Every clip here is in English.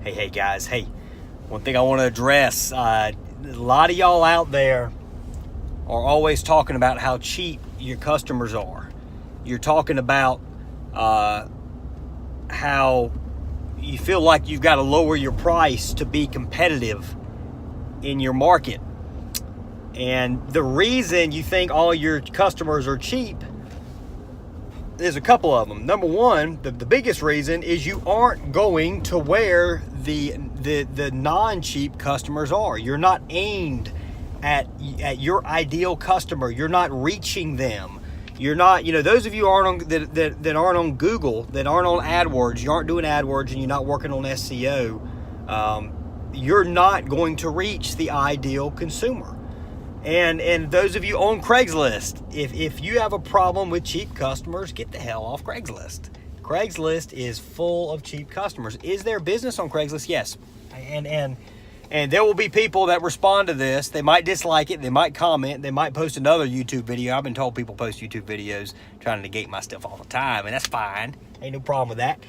Hey guys, hey, one thing I want to address, a lot of y'all out there are always talking about how cheap your customers are. You're talking about how you feel like you've got to lower your price to be competitive in your market. And the reason you think all your customers are cheap, there's a couple of them. Number one, the biggest reason is you aren't going to where the non-cheap customers are. You're not aimed at your ideal customer. You're not reaching them. You're not, those of you aren't on, that aren't on Google, that aren't on AdWords, you aren't doing AdWords and you're not working on SEO, you're not going to reach the ideal consumer. And those of you on Craigslist, if you have a problem with cheap customers, get the hell off Craigslist. Craigslist is full of cheap customers. Is there business on Craigslist? Yes. And there will be people that respond to this. They might dislike it. They might comment. They might post another YouTube video. I've been told people post YouTube videos trying to negate my stuff all the time, and that's fine. Ain't no problem with that.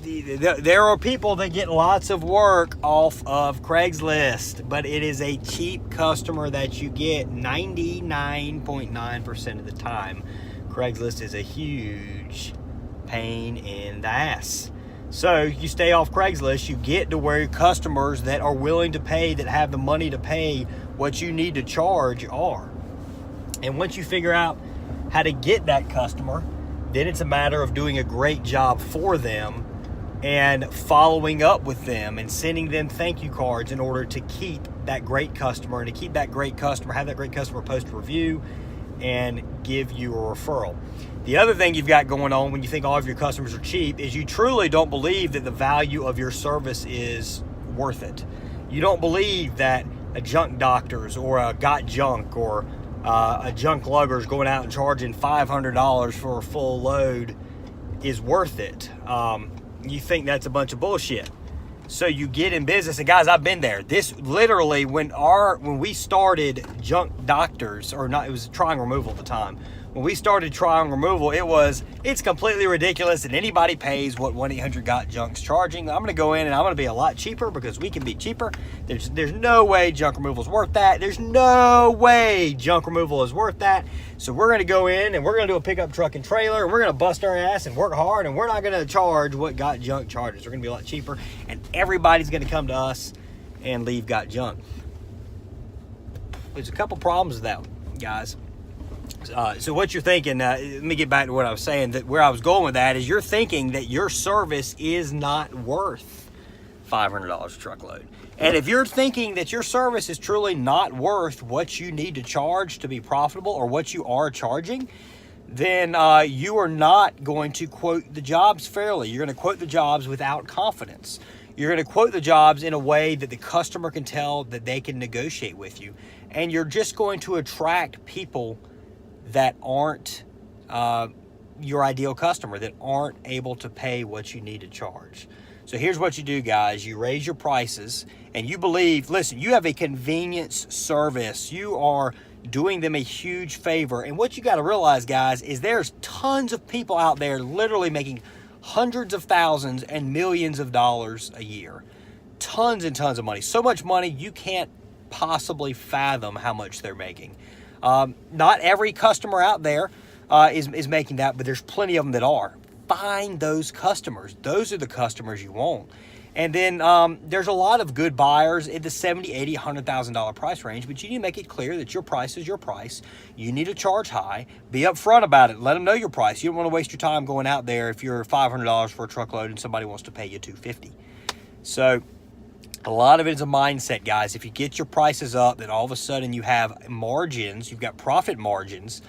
There are people that get lots of work off of Craigslist, but it is a cheap customer that you get 99.9% of the time. Craigslist is a huge pain in the ass. So you stay off Craigslist, you get to where customers that are willing to pay, that have the money to pay what you need to charge are. And once you figure out how to get that customer, then it's a matter of doing a great job for them and following up with them and sending them thank you cards in order to keep that great customer, and to keep that great customer, have that great customer post a review and give you a referral. The other thing you've got going on when you think all of your customers are cheap is you truly don't believe that the value of your service is worth it. You don't believe that a junk doctor's or a Got Junk or a junk lugger's going out and charging $500 for a full load is worth it. You think that's a bunch of bullshit. So you get in business, and guys, I've been there. This literally, when we started Junk Doctors, or not, it was Triangle Removal at the time. When we started Triangle Removal, it's completely ridiculous that anybody pays what 1-800-GOT-JUNK's charging. I'm going to go in and I'm going to be a lot cheaper because we can be cheaper. There's no way junk removal is worth that. There's no way junk removal is worth that. So we're going to go in and we're going to do a pickup truck and trailer, and we're going to bust our ass and work hard, and we're not going to charge what Got Junk charges. We're going to be a lot cheaper, and everybody's going to come to us and leave Got Junk. There's a couple problems with that, guys. So what you're thinking, let me get back to what I was saying, that where I was going with that is you're thinking that your service is not worth $500 a truckload. And if you're thinking that your service is truly not worth what you need to charge to be profitable, or what you are charging, then you are not going to quote the jobs fairly. You're going to quote the jobs without confidence. You're going to quote the jobs in a way that the customer can tell that they can negotiate with you. And you're just going to attract people that aren't your ideal customer, that aren't able to pay what you need to charge. So here's what you do, guys. You raise your prices, and you believe, listen, you have a convenience service. You are doing them a huge favor. And what you got to realize, guys, is there's tons of people out there literally making hundreds of thousands and millions of dollars a year. Tons and tons of money. So much money you can't possibly fathom how much they're making. Not every customer out there is making that, but there's plenty of them that are. Find those customers. Those are the customers you want. And then there's a lot of good buyers in the $70,000, $80,000, $100,000 price range, but you need to make it clear that your price is your price. You need to charge high. Be upfront about it. Let them know your price. You don't want to waste your time going out there if you're $500 for a truckload and somebody wants to pay you $250. So a lot of it is a mindset, guys. If you get your prices up, then all of a sudden you have margins, you've got profit margins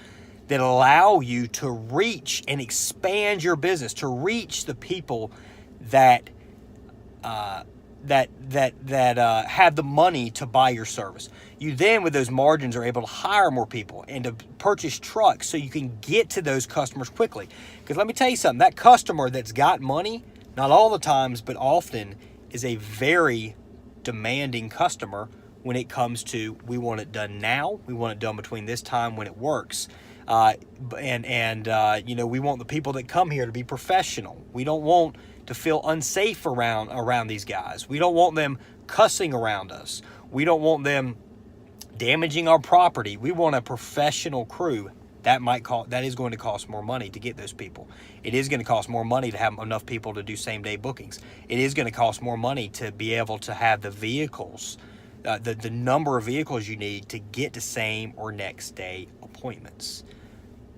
that allow you to reach and expand your business, to reach the people that have the money to buy your service. You then, with those margins, are able to hire more people and to purchase trucks so you can get to those customers quickly. Because let me tell you something, that customer that's got money, not all the times, but often, is a very demanding customer when it comes to, we want it done now, we want it done between this time when it works. You know, we want the people that come here to be professional. We don't want to feel unsafe around these guys. We don't want them cussing around us. We don't want them damaging our property. We want a professional crew. That is going to cost more money to get those people. It is going to cost more money to have enough people to do same-day bookings. It is going to cost more money to be able to have the vehicles, the number of vehicles you need to get to same or next day appointments.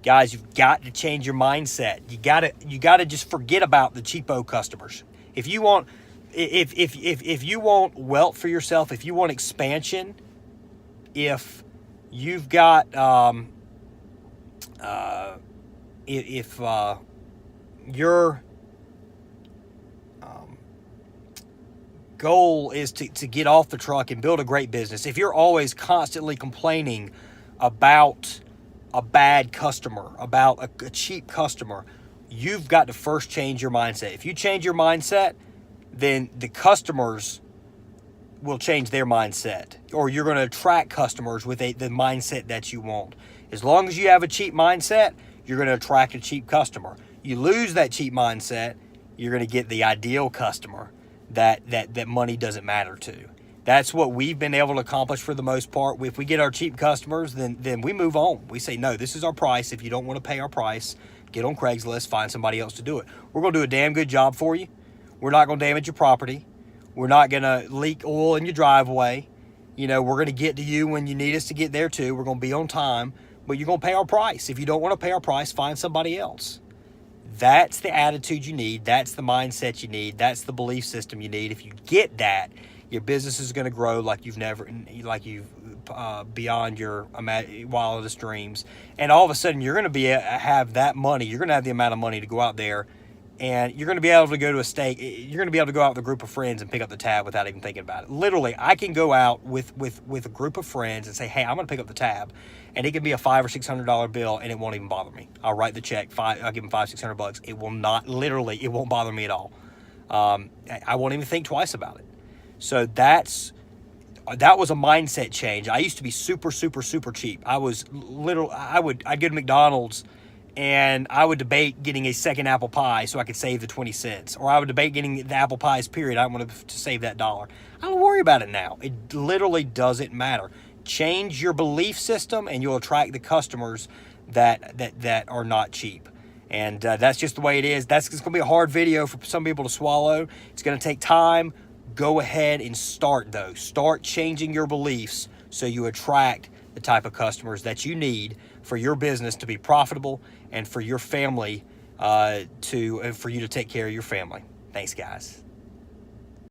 Guys, you've got to change your mindset. You got to just forget about the cheapo customers. If you want wealth for yourself, if you want expansion, if you've got your goal is to get off the truck and build a great business, if you're always constantly complaining about a bad customer, about a cheap customer, you've got to first change your mindset. If you change your mindset, then the customers will change their mindset, or you're going to attract customers with the mindset that you want. As long as you have a cheap mindset, you're going to attract a cheap customer. You lose that cheap mindset, you're going to get the ideal customer that money doesn't matter to. That's what we've been able to accomplish for the most part. If we get our cheap customers, then we move on. We say, no, this is our price. If you don't want to pay our price, get on Craigslist, find somebody else to do it. We're going to do a damn good job for you. We're not going to damage your property. We're not going to leak oil in your driveway. You know, we're going to get to you when you need us to get there too. We're going to be on time, but you're going to pay our price. If you don't want to pay our price, find somebody else. That's the attitude you need. That's the mindset you need. That's the belief system you need. If you get that, your business is going to grow like you've beyond your wildest dreams. And all of a sudden, you're going to have that money. You're going to have the amount of money to go out there, and you're going to be able to go to a stake. You're going to be able to go out with a group of friends and pick up the tab without even thinking about it. Literally, I can go out with a group of friends and say, hey, I'm going to pick up the tab. And it could be a $500 or $600 bill, and it won't even bother me. I'll write the check. I'll give them $500-600. It will not, literally, it won't bother me at all. I won't even think twice about it. So that was a mindset change. I used to be super, super, super cheap. I'd go to McDonald's and I would debate getting a second apple pie so I could save the 20 cents. Or I would debate getting the apple pies, period. I want to save that $1. I don't worry about it now. It literally doesn't matter. Change your belief system and you'll attract the customers that are not cheap. And that's just the way it is. It's going to be a hard video for some people to swallow. It's going to take time. Go ahead and start, though. Start changing your beliefs so you attract the type of customers that you need for your business to be profitable and for your family for you to take care of your family. Thanks, guys.